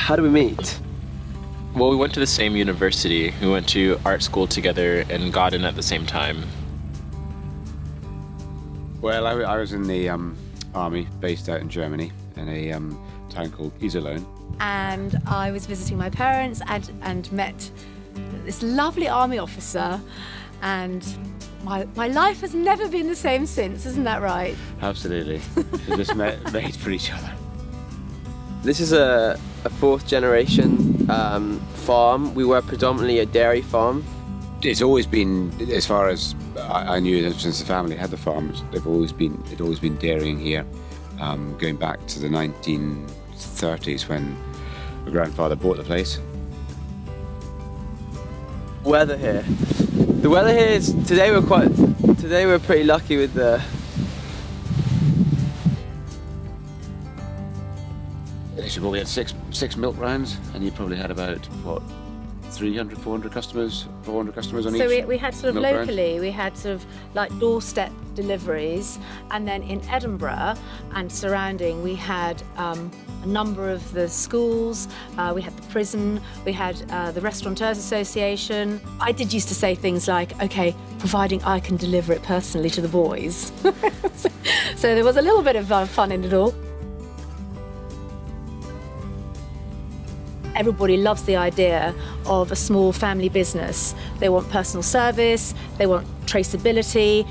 How do we meet? Well, we went to the same university. We went to art school together and got in at the same time. Well, I was in the army, based out in Germany, in a town called Iserlohn. And I was visiting my parents and met this lovely army officer, and my life has never been the same since, isn't that right? Absolutely. We just made for each other. This is a fourth generation farm. We were predominantly a dairy farm. It's always been, as far as I knew, since the family had the farms, it'd always been dairying here, going back to the 1930s when my grandfather bought the place. Weather here. The weather here is today we're pretty lucky with the. You probably had six milk rounds, and you probably had about, what, 300, 400 customers on each. So we had sort of milk round? locally, we had sort of like doorstep deliveries, and then in Edinburgh and surrounding we had a number of the schools, we had the prison, we had the Restaurateurs Association. I did used to say things like, okay, providing I can deliver it personally to the boys. So there was a little bit of fun in it all. Everybody loves the idea of a small family business. They want personal service, they want traceability.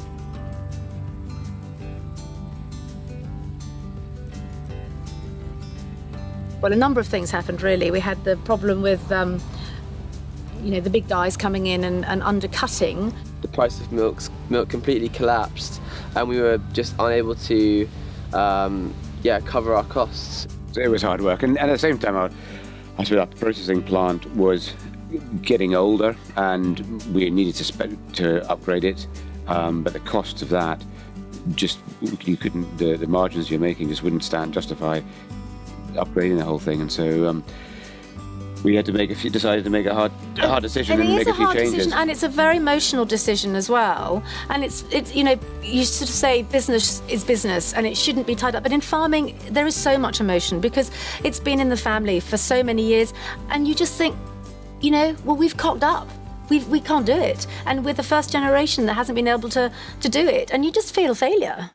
Well, a number of things happened really. We had the problem with the big guys coming in and undercutting. The price of milk completely collapsed, and we were just unable to cover our costs. It was hard work, and at the same time, I suppose our processing plant was getting older, and we needed to upgrade it. But the cost of that, you couldn't. The margins you're making just wouldn't justify upgrading the whole thing, and so we had to decided to make a hard decision and make a few changes. Decision, and it's a very emotional decision as well. And it's you sort of say business is business and it shouldn't be tied up. But in farming, there is so much emotion because it's been in the family for so many years, and you just think, we've cocked up. We can't do it. And we're the first generation that hasn't been able to do it, and you just feel failure.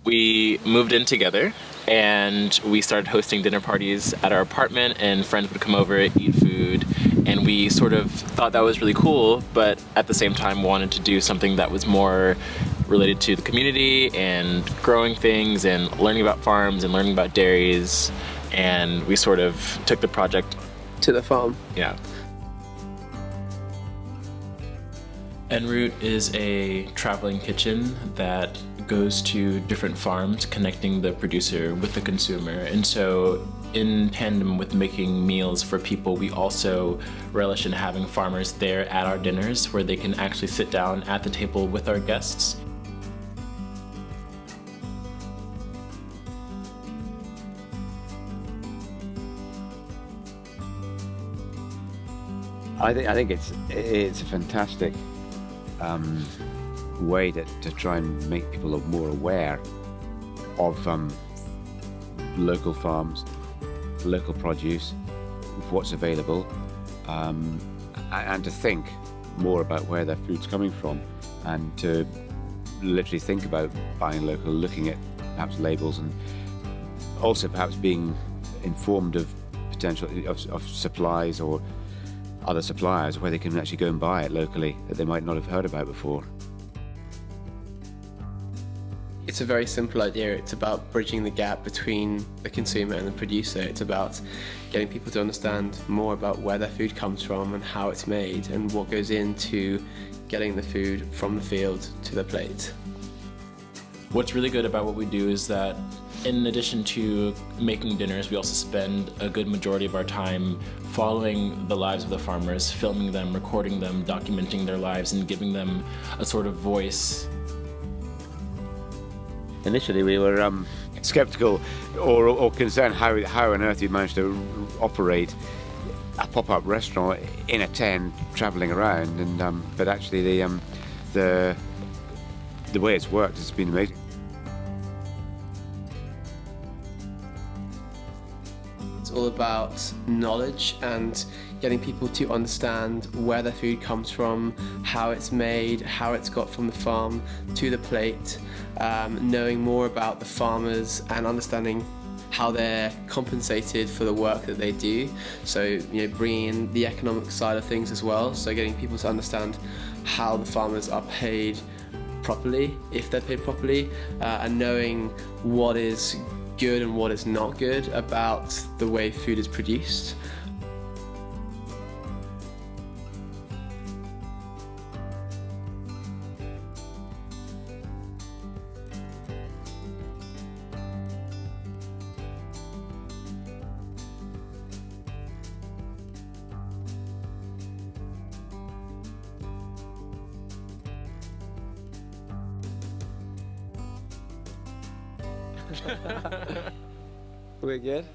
We moved in together and we started hosting dinner parties at our apartment, and friends would come over, eat food, and we sort of thought that was really cool, but at the same time wanted to do something that was more related to the community and growing things and learning about farms and learning about dairies, and we sort of took the project to the farm. Yeah. Enroot is a traveling kitchen that goes to different farms, connecting the producer with the consumer. And so in tandem with making meals for people, we also relish in having farmers there at our dinners where they can actually sit down at the table with our guests. I think it's a fantastic way to try and make people more aware of local farms, local produce, what's available, and to think more about where their food's coming from, and to literally think about buying local, looking at perhaps labels, and also perhaps being informed of potential of supplies or other suppliers where they can actually go and buy it locally that they might not have heard about before. It's a very simple idea. It's about bridging the gap between the consumer and the producer. It's about getting people to understand more about where their food comes from and how it's made and what goes into getting the food from the field to the plate. What's really good about what we do is that in addition to making dinners, we also spend a good majority of our time following the lives of the farmers, filming them, recording them, documenting their lives, and giving them a sort of voice. Initially, we were skeptical or concerned how on earth you'd managed to operate a pop-up restaurant in a tent, travelling around. And but actually, the way it's worked has been amazing. It's all about knowledge and getting people to understand where their food comes from, how it's made, how it's got from the farm to the plate, knowing more about the farmers and understanding how they're compensated for the work that they do. So, bringing in the economic side of things as well. So getting people to understand how the farmers are paid properly, if they're paid properly, and knowing what is good and what is not good about the way food is produced. We're good.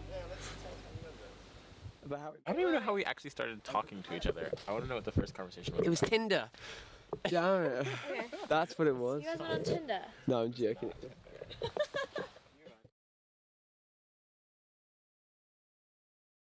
I don't even know how we actually started talking to each other. I want to know what the first conversation was. It was Tinder. Damn it. Okay. That's what it was. You guys went on Tinder? No, I'm joking.